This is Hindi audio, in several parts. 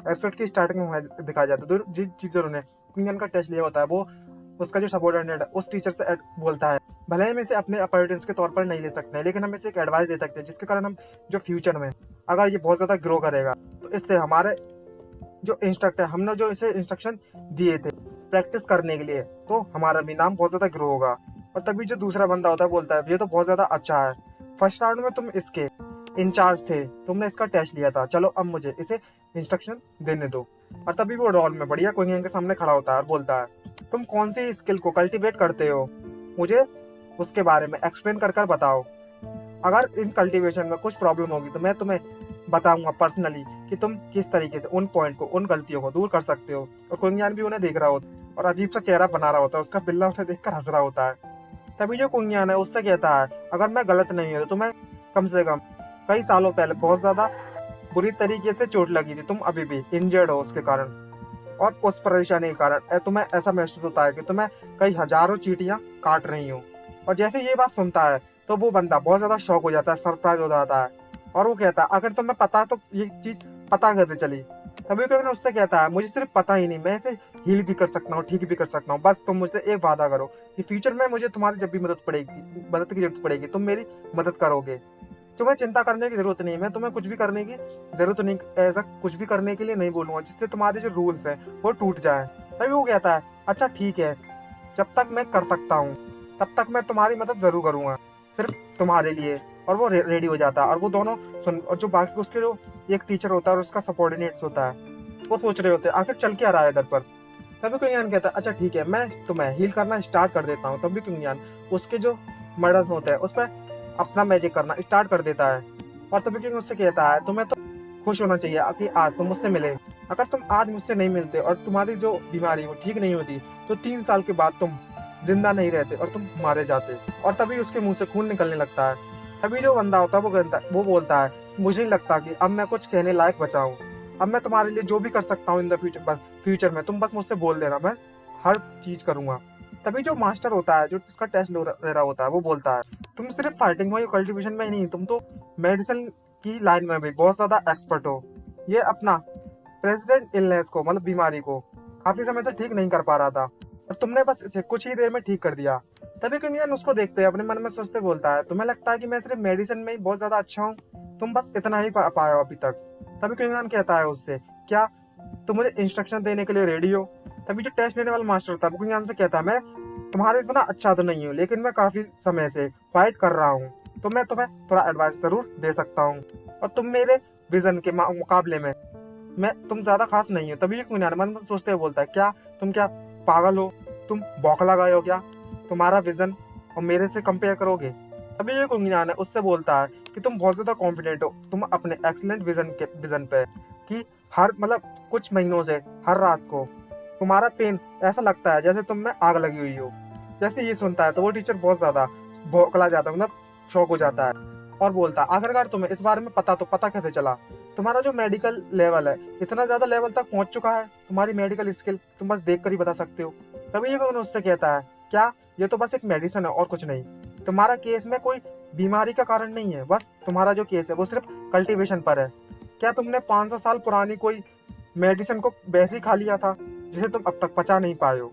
एपिसोड की स्टार्टिंग में दिखाया जाता है, जिस टीचर ने कुंगन का टेस्ट लिया होता है वो उसका जो सबॉर्डिनेट है उस टीचर से बोलता है, भले ही हम इसे अपने अपॉर्चुनिटीज के तौर पर नहीं ले सकते हैं, लेकिन हम इसे एक एडवाइस दे सकते हैं जिसके कारण हम जो फ्यूचर में अगर ये बहुत ज़्यादा ग्रो करेगा तो इससे हमारे जो इंस्ट्रक्टर हमने जो इसे इंस्ट्रक्शन दिए थे प्रैक्टिस करने के लिए, तो हमारा भी नाम बहुत ज़्यादा ग्रो होगा। और तभी जो दूसरा बंदा होता है बोलता है ये तो बहुत ज़्यादा अच्छा है, फर्स्ट राउंड में तुम इसके इंचार्ज थे, तुमने इसका टेस्ट लिया था, चलो अब मुझे इसे इंस्ट्रक्शन देने दो। और तभी वो रॉल में बढ़िया क्विंगन के सामने खड़ा होता है और बोलता है, तुम कौन सी स्किल को कल्टीवेट करते हो, मुझे उसके बारे में एक्सप्लेन कर कर बताओ। अगर इन कल्टीवेशन में कुछ प्रॉब्लम होगी तो मैं तुम्हें बताऊंगा पर्सनली कि तुम किस तरीके से उन पॉइंट को, उन गलतियों को दूर कर सकते हो। और कुंगयान भी उन्हें देख रहा होता है और अजीब सा चेहरा बना रहा होता है, उसका बिल्ला उसे देखकर हंस रहा होता है। तभी जो कुंगयान है उससे कहता है, अगर मैं गलत नहीं हूँ तो तुम्हें कम से कम कई सालों पहले बहुत ज्यादा बुरी तरीके से चोट लगी थी, तुम अभी भी इंजर्ड हो उसके कारण, और उस परेशानी के कारण तुम्हें ऐसा महसूस होता है कि तुम्हें कई हजारों चींटियां काट रही हो। और जैसे ये बात सुनता है तो वो बंदा बहुत ज्यादा शॉक हो जाता है, सरप्राइज हो जाता है, और वो कहता है, अगर तुम्हें पता तो ये चीज पता कैसे चली। तभी तो उससे कहता है, मुझे सिर्फ पता ही नहीं, मैं इसे हील भी कर सकता हूँ, ठीक भी कर सकता हूँ, बस तुम मुझसे एक वादा करो कि फ्यूचर में मुझे तुम्हारी जब भी मदद की जरूरत पड़ेगी तुम मेरी मदद करोगे। तुम्हें चिंता करने की जरूरत नहीं, मैं तुम्हें कुछ भी करने की जरूरत नहीं, ऐसा कुछ भी करने के लिए नहीं बोलूंगा जिससे तुम्हारे जो रूल्स हैं वो टूट जाए। तभी वो कहता है, अच्छा ठीक है, जब तक मैं कर सकता हूँ तब तक मैं तुम्हारी मदद जरूर करूंगा, सिर्फ तुम्हारे लिए। और वो रेडी हो जाता है और वो दोनों सुन, और जो बाकी उसके जो एक टीचर होता है और उसका सबॉर्डिनेट्स होता है वो सोच रहे होते हैं आखिर चल क्या रहा है इधर पर। तभी कुंगयान कहता है, अच्छा ठीक है, मैं तुम्हें हील करना स्टार्ट कर देता हूँ। तभी कुंगयान उसके जो मर्डर्स होते हैं उस पर अपना मैजिक करना स्टार्ट कर देता है। और तभी किंग उससे कहता है, तुम्हें तो खुश होना चाहिए कि आज तुम मुझसे मिले, अगर तुम आज मुझसे नहीं मिलते और तुम्हारी जो बीमारी वो ठीक नहीं होती तो 3 साल के बाद तुम जिंदा नहीं रहते और तुम मारे जाते। और तभी उसके मुंह से खून निकलने लगता है। तभी जो बंदा होता है वो बोलता है, मुझे नहीं लगता कि अब मैं कुछ कहने लायक बचा हूँ, अब मैं तुम्हारे लिए जो भी कर सकता हूँ इन द फ्यूचर में तुम बस मुझसे बोल देना, मैं हर चीज करूंगा। तभी जो मास्टर होता है जो इसका टेस्ट ले रहा होता है वो बोलता है, तुम सिर्फ फाइटिंग में या कल्टीवेशन में ही नहीं, तुम तो मेडिसिन की लाइन में भी बहुत ज्यादा एक्सपर्ट हो। ये अपना प्रेसिडेंट इलनेस को, मतलब बीमारी को काफी समय से ठीक नहीं कर पा रहा था और तुमने बस इसे कुछ ही देर में ठीक कर दिया। तभी कुंगयान उसको देखते अपने मन में सोचते बोलता है, तुम्हें लगता है कि मैं सिर्फ मेडिसिन में ही बहुत ज्यादा अच्छा हूँ, तुम बस इतना ही पाए हो अभी तक। तभी कुंगयान कहता है उससे, क्या तुम मुझे इंस्ट्रक्शन देने के लिए रेडी हो। तभी जो टेस्ट लेने वाला मास्टर था वो कुंगयान से कहता है, मैं तुम्हारे इतना अच्छा तो नहीं हूँ लेकिन मैं काफी समय से फाइट कर रहा हूँ, तो मैं तुम्हें थोड़ा एडवाइस जरूर दे सकता हूँ, और तुम मेरे विजन के मुकाबले में मैं तुम ज्यादा खास नहीं हो। तभी ये कुंगयान मन में सोचते हुए बोलता है, क्या पागल हो, तुम बौखला गए हो क्या, तुम्हारा विजन और मेरे से कंपेयर करोगे। तभी ये कुंगयान है उससे बोलता है कि तुम बहुत ज्यादा कॉन्फिडेंट हो, तुम अपने एक्सीलेंट विजन पे कि हर मतलब कुछ महीनों से हर रात को तुम्हारा पेन ऐसा लगता है जैसे तुम में आग लगी हुई हो। जैसे ये सुनता है तो वो टीचर बहुत ज्यादा बौखला जाता है, मतलब शॉक हो जाता है, और बोलता है, आखिरकार तुम्हें इस बारे में पता कैसे चला, तुम्हारा जो मेडिकल लेवल है इतना ज्यादा लेवल तक पहुंच चुका है, तुम्हारी मेडिकल स्किल तुम बस देख कर ही बता सकते हो। तभी ये उससे कहता है, क्या ये तो बस एक मेडिसिन है और कुछ नहीं, तुम्हारा केस में कोई बीमारी का कारण नहीं है, बस तुम्हारा जो केस है वो सिर्फ कल्टीवेशन पर है। क्या तुमने 500 साल पुरानी कोई मेडिसिन को वैसे ही खा लिया था जिसे तुम अब तक पचा नहीं पाए हो।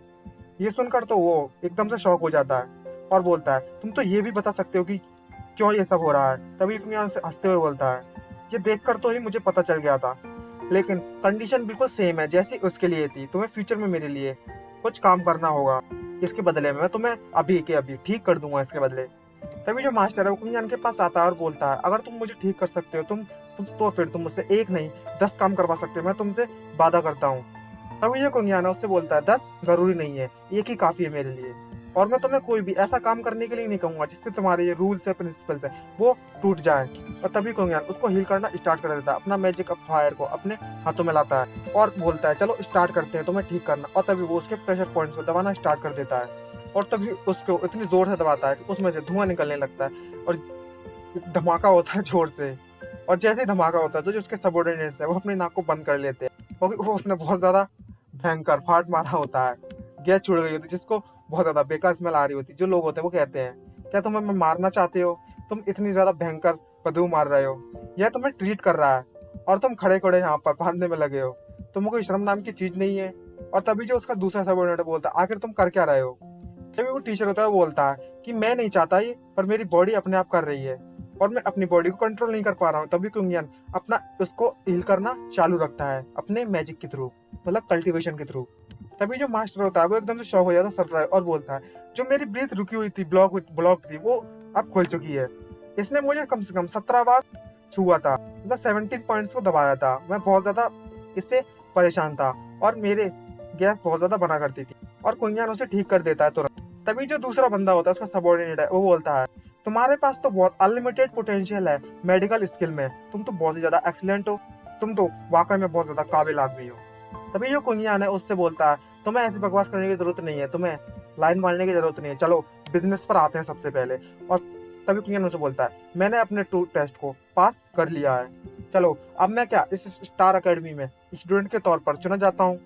ये सुनकर तो वो एकदम से शॉक हो जाता है और बोलता है, तुम तो ये भी बता सकते हो कि क्यों ये सब हो रहा है। तभी कुंगयान से हंसते हुए बोलता है, ये देखकर तो ही मुझे पता चल गया था, लेकिन कंडीशन बिल्कुल सेम है जैसी उसके लिए थी, तुम्हें फ्यूचर में मेरे लिए कुछ काम करना होगा, इसके बदले में मैं तुम्हें अभी के अभी ठीक कर दूंगा इसके बदले। तभी जो मास्टर है वो कुंगयान के पास आता है और बोलता है, अगर तुम मुझे ठीक कर सकते हो तो फिर तुम मुझसे एक नहीं 10 काम करवा सकते हो, मैं तुमसे वादा करता हूँ। तभी ये कुंगयान है उससे बोलता है, 10 जरूरी नहीं है, एक ही काफी है मेरे लिए, और मैं तुम्हें कोई भी ऐसा काम करने के लिए नहीं कहूंगा जिससे तुम्हारे ये रूल्स है, प्रिंसिपल्स है वो टूट जाए। और तभी कुंगयान उसको हील करना स्टार्ट कर देता है, अपना मैजिक ऑफ फायर को अपने हाथों में लाता है और बोलता है, चलो स्टार्ट करते हैं तुम्हें ठीक करना। और तभी वो उसके प्रेशर पॉइंट्स को दबाना स्टार्ट कर देता है, और तभी उसको इतनी जोर से दबाता है कि उसमें से धुआं निकलने लगता है और धमाका होता है जोर से। और जैसे ही धमाका होता है तो जो उसके सबॉर्डिनेट्स है वो अपनी नाक को बंद कर लेते हैं, क्योंकि वो उसने बहुत ज्यादा भयंकर फाट मारा होता है, गैस छुड़ गई होती जिसको बहुत ज्यादा बेकार स्मेल आ रही होती। जो लोग होते हैं वो कहते हैं, क्या तुम हमें मारना चाहते हो, तुम इतनी ज्यादा भयंकर बदबू मार रहे हो, यह तुम्हें ट्रीट कर रहा है और तुम खड़े खड़े यहाँ पर बांधने में लगे हो। तुम्हें कोई शर्म नाम की चीज नहीं है। और तभी जो उसका दूसरा सबॉर्डिनेट बोलता है आखिर तुम कर क्या रहे हो। तभी वो टीचर होता है वो बोलता है कि मैं नहीं चाहता ये, पर मेरी बॉडी अपने आप कर रही है और मैं अपनी बॉडी को कंट्रोल नहीं कर पा रहा हूँ। तभी कुंगियन अपना उसको हील करना चालू रखता है अपने मैजिक के थ्रू, मतलब कल्टीवेशन के थ्रू। तभी जो मास्टर होता है वो एकदम से शॉक हो जाता है, सरप्राइज, और बोलता है जो मेरी ब्रीथ रुकी हुई थी, ब्लॉक थी, वो अब खुल चुकी है। इसने मुझे कम से कम 17 बार छुआ था, मतलब 17 पॉइंट्स को दबाया था। मैं बहुत ज्यादा इससे परेशान था और मेरे गैस बहुत ज्यादा बना करती थी, और कुंगियन उसे ठीक कर देता है तुरंत। तभी जो दूसरा बंदा होता है उसका सबॉर्डिनेट है वो बोलता है तुम्हारे पास तो बहुत अनलिमिटेड पोटेंशियल है मेडिकल स्किल में, तुम तो बहुत ही ज्यादा एक्सीलेंट हो, तुम तो वाकई में बहुत ज्यादा काबिल आदमी हो। तभी जो कुंगियन है उससे बोलता है तुम्हें ऐसी बकवास करने की जरूरत नहीं है, तुम्हें लाइन मारने की जरूरत नहीं है, चलो बिजनेस पर आते हैं सबसे पहले। और तभी कुंगियन उसे बोलता है मैंने अपने 2 टेस्ट को पास कर लिया है, चलो अब मैं क्या इस स्टार अकेडमी में स्टूडेंट के तौर पर चुना जाता हूँ।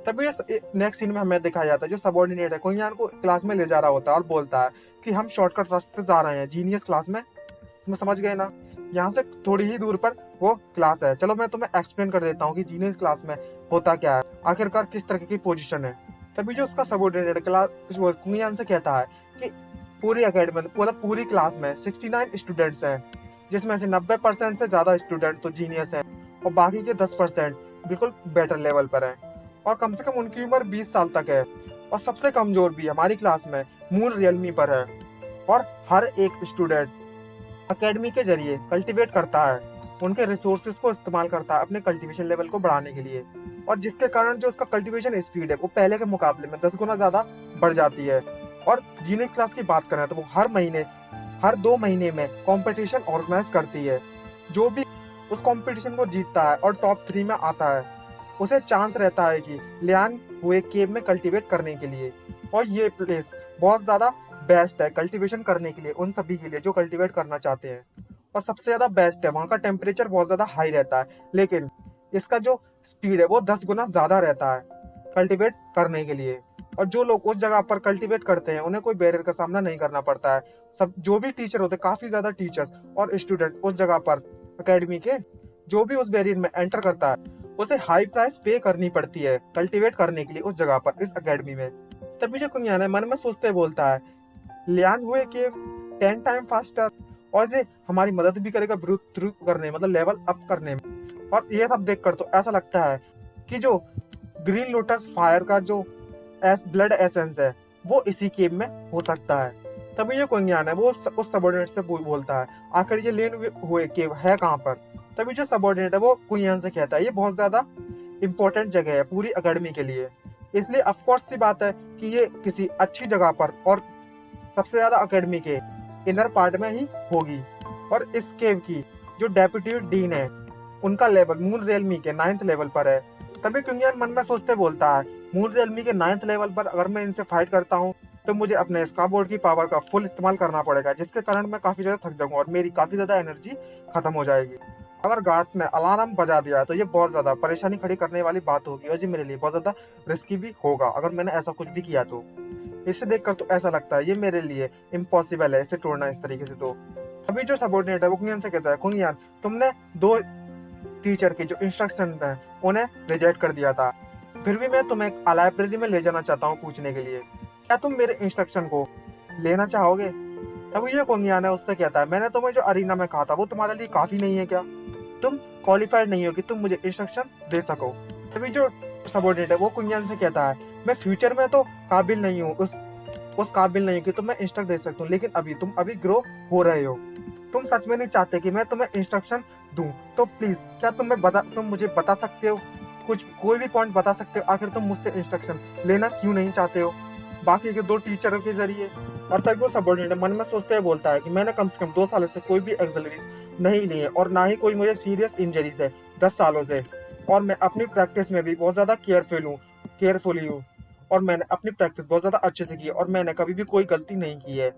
तभी नेक्स्ट सीन में हमें दिखाया जाता है जो सबॉर्डिनेट है कुंगियन को क्लास में ले जा रहा होता है और बोलता है कि हम शॉर्टकट रास्ते से जा रहे हैं जीनियस क्लास में, तुम समझ गए ना, यहाँ से थोड़ी ही दूर पर वो क्लास है, चलो मैं तुम्हें एक्सप्लेन कर देता हूँ कि जीनियस क्लास में होता क्या है, आखिरकार किस तरह की पोजीशन है। तभी जो उसका सबॉर्डिनेट क्लास कुंगियन से कहता है कि पूरी अकेडमी मतलब पूरी क्लास में 69 स्टूडेंट्स हैं, जिसमें से 90% से ज्यादा स्टूडेंट तो जीनियस हैं और बाकी के 10% बिल्कुल बेटर लेवल पर है, और कम से कम उनकी उम्र 20 साल तक है। और सबसे कमजोर भी हमारी क्लास में मून रियलमी पर है, और हर एक स्टूडेंट अकेडमी के जरिए कल्टीवेट करता है, उनके रिसोर्सेज को इस्तेमाल करता है अपने कल्टीवेशन लेवल को बढ़ाने के लिए, और जिसके कारण जो उसका कल्टीवेशन स्पीड है वो पहले के मुकाबले में 10 गुना ज्यादा बढ़ जाती है। और जीनियस क्लास की बात करें तो वो हर 2 महीने में कंपटीशन ऑर्गेनाइज करती है, जो भी उस कंपटीशन को जीतता है और टॉप 3 में आता है उसे चांस रहता है कि लियान हुए केव में कल्टीवेट करने के लिए। और ये प्लेस बहुत ज्यादा बेस्ट है कल्टीवेशन करने के लिए उन सभी के लिए जो कल्टीवेट करना चाहते हैं, और सबसे ज्यादा बेस्ट है, वहाँ का टेम्परेचर बहुत ज्यादा हाई रहता है, लेकिन इसका जो स्पीड है वो 10 गुना ज्यादा रहता है कल्टीवेट करने के लिए। और जो लोग उस जगह पर कल्टीवेट करते हैं उन्हें कोई बैरियर का सामना नहीं करना पड़ता है। सब जो भी टीचर होते हैं, काफी ज्यादा टीचर्स और स्टूडेंट उस जगह पर अकेडमी के, जो भी उस बैरियर में एंटर करता है उसे हाई प्राइस पे करनी पड़ती है कल्टीवेट करने के लिए उस जगह पर, इस अकेडमी में। तभी जो कुंगियन है मन में सोचते बोलता है लियान हुए के 10 टाइम फास्टर, और ये हमारी मदद भी करेगा ब्रूथ थ्रू करने मतलब लेवल अप करने में। और ये सब देखकर तो ऐसा लगता है कि जो ग्रीन लोटस फायर का जो ब्लड एसेंस है वो इसी केव में हो सकता है। तभी ये कुंगियन है वो उस सबॉर्डिनेट से बोलता है आखिर ये लेन हुए केव है कहाँ पर। तभी जो सबॉर्डिनेट है वो कुंगियन से कहता है ये बहुत ज्यादा इंपॉर्टेंट जगह है पूरी अकेडमी के लिए, इसलिए ऑफकोर्स सी बात है कि ये किसी अच्छी जगह पर और सबसे ज्यादा अकेडमी के इनर पार्ट में ही होगी। और इस केव की जो डेप्यूटी डीन है उनका लेवल मून रियलमी के 9th लेवल पर है। तभी कुंगियन मन में सोचते बोलता है मून रियलमी के 9th लेवल पर अगर मैं इनसे फाइट करता हूँ तो मुझे अपने स्कार्बोर्ड की पावर का फुल इस्तेमाल करना पड़ेगा, जिसके कारण मैं काफी ज्यादा थक जाऊंगा और मेरी काफी ज्यादा एनर्जी खत्म हो जाएगी। अगर गार्ड्स ने अलार्म बजा दिया तो ये बहुत ज्यादा परेशानी खड़ी करने वाली बात होगी और ये मेरे लिए बहुत ज्यादा रिस्की भी होगा अगर मैंने ऐसा कुछ भी किया तो। इसे देखकर तो ऐसा लगता है ये मेरे लिए इम्पॉसिबल है इसे तोड़ना इस तरीके से। तो अभी जो सबॉर्डिनेट है वो कुंगियन से कहता है कुंगियन तुमने 2 टीचर के जो इंस्ट्रक्शन है उन्हें रिजेक्ट कर दिया था, फिर भी मैं तुम्हें लाइब्रेरी में ले जाना चाहता हूँ पूछने के लिए, क्या तुम मेरे इंस्ट्रक्शन को लेना चाहोगे। तभी ये कुंगियन है उससे कहता है मैंने तुम्हें जो अरीना में कहा था वो तुम्हारे लिए काफी नहीं है क्या, तुम क्वालिफाइड नहीं हो कि तुम मुझे इंस्ट्रक्शन दे सको। तभी जो सबॉर्डिनेट है वो कुंगियन से कहता है मैं फ्यूचर में तो काबिल नहीं हूँ उस काबिल नहीं हूँ कि तुम्हें इंस्ट्रक्ट दे सकता हूँ, लेकिन तुम अभी ग्रो हो रहे हो, तुम सच में नहीं चाहते कि मैं तुम्हें इंस्ट्रक्शन दूं, तो प्लीज क्या तुम मुझे बता सकते हो, कोई भी पॉइंट बता सकते हो आखिर तुम मुझसे इंस्ट्रक्शन लेना क्यों नहीं चाहते हो बाकी के 2 टीचरों के जरिए। और तभी वो सबॉर्डिनेट मन में सोचते हुए बोलता है कि मैंने कम से कम 2 सालों से कोई भी एक्सिलरीज नहीं ली है और ना ही कोई मुझे सीरियस इंजरीज है 10 सालों से, और मैं अपनी प्रैक्टिस में भी बहुत ज्यादा केयरफुली हूँ और मैंने अपनी प्रैक्टिस बहुत ज्यादा अच्छे से की है और मैंने कभी भी कोई गलती नहीं की है।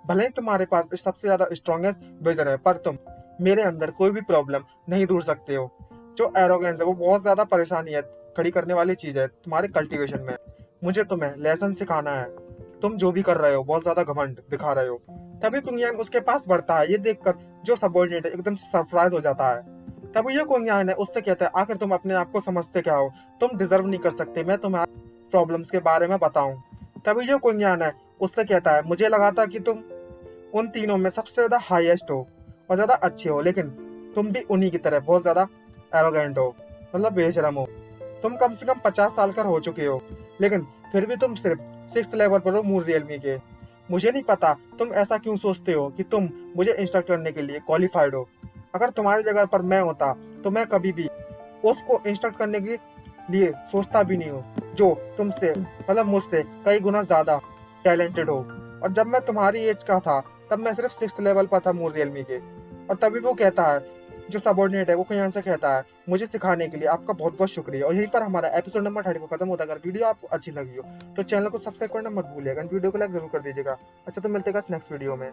भले ही तुम्हारे पास सबसे ज्यादा स्ट्रॉन्गेस्ट विजन है पर तुम मेरे अंदर कोई भी प्रॉब्लम नहीं ढूंढ सकते हो। जो एरोगेंस है वो बहुत ज्यादा परेशानी है खड़ी करने वाली चीज है तुम्हारे कल्टीवेशन में, मुझे तुम्हें लेसन सिखाना है, तुम जो भी कर रहे हो बहुत ज्यादा घमंड दिखा रहे हो। तभी कुंगियन उसके पास बढ़ता है, ये देखकर जो सबॉर्डिनेट एकदम से सरप्राइज हो जाता है तब ये कोंगियान है उससे कहता है, आखिर तुम अपने आप को समझते क्या हो, तुम डिजर्व नहीं कर सकते मैं तुम्हारे प्रॉब्लम्स के बारे में बताऊं। तभी जो कुंगियान है उससे कहता है, मुझे लगा था कि तुम उन तीनों में सबसे ज्यादा हाईएस्ट हो और ज्यादा अच्छे हो, लेकिन तुम भी उन्हीं की तरह बहुत ज्यादा एरोगेंट हो, मतलब बेशरम हो। तुम कम से कम 50 साल का हो चुके हो, लेकिन फिर भी तुम सिर्फ 6th लेवल पर हो मून रियलमी के। मुझे नहीं पता तुम ऐसा क्यों सोचते हो कि तुम मुझे इंस्ट्रक्ट करने के लिए क्वालिफाइड हो। अगर तुम्हारी जगह पर मैं होता तो मैं कभी भी उसको इंस्ट्रक्ट करने के लिए सोचता भी नहीं हूँ, जो तुमसे मतलब मुझसे कई गुना ज्यादा टैलेंटेड हो। और जब मैं तुम्हारी एज का था तब मैं सिर्फ 6th लेवल पर था मून रियलमी के। और तभी वो कहता है, जो सबॉर्डिनेट है वो कहीं से कहता है, मुझे सिखाने के लिए आपका बहुत बहुत शुक्रिया। और यहीं पर हमारा एपिसोड नंबर 30 खत्म होता है। अगर वीडियो आपको अच्छी लगी हो तो चैनल को सब्सक्राइब करना मत भूलिएगा, वीडियो को लाइक जरूर कर दीजिएगा। अच्छा तो मिलते हैं नेक्स्ट वीडियो में।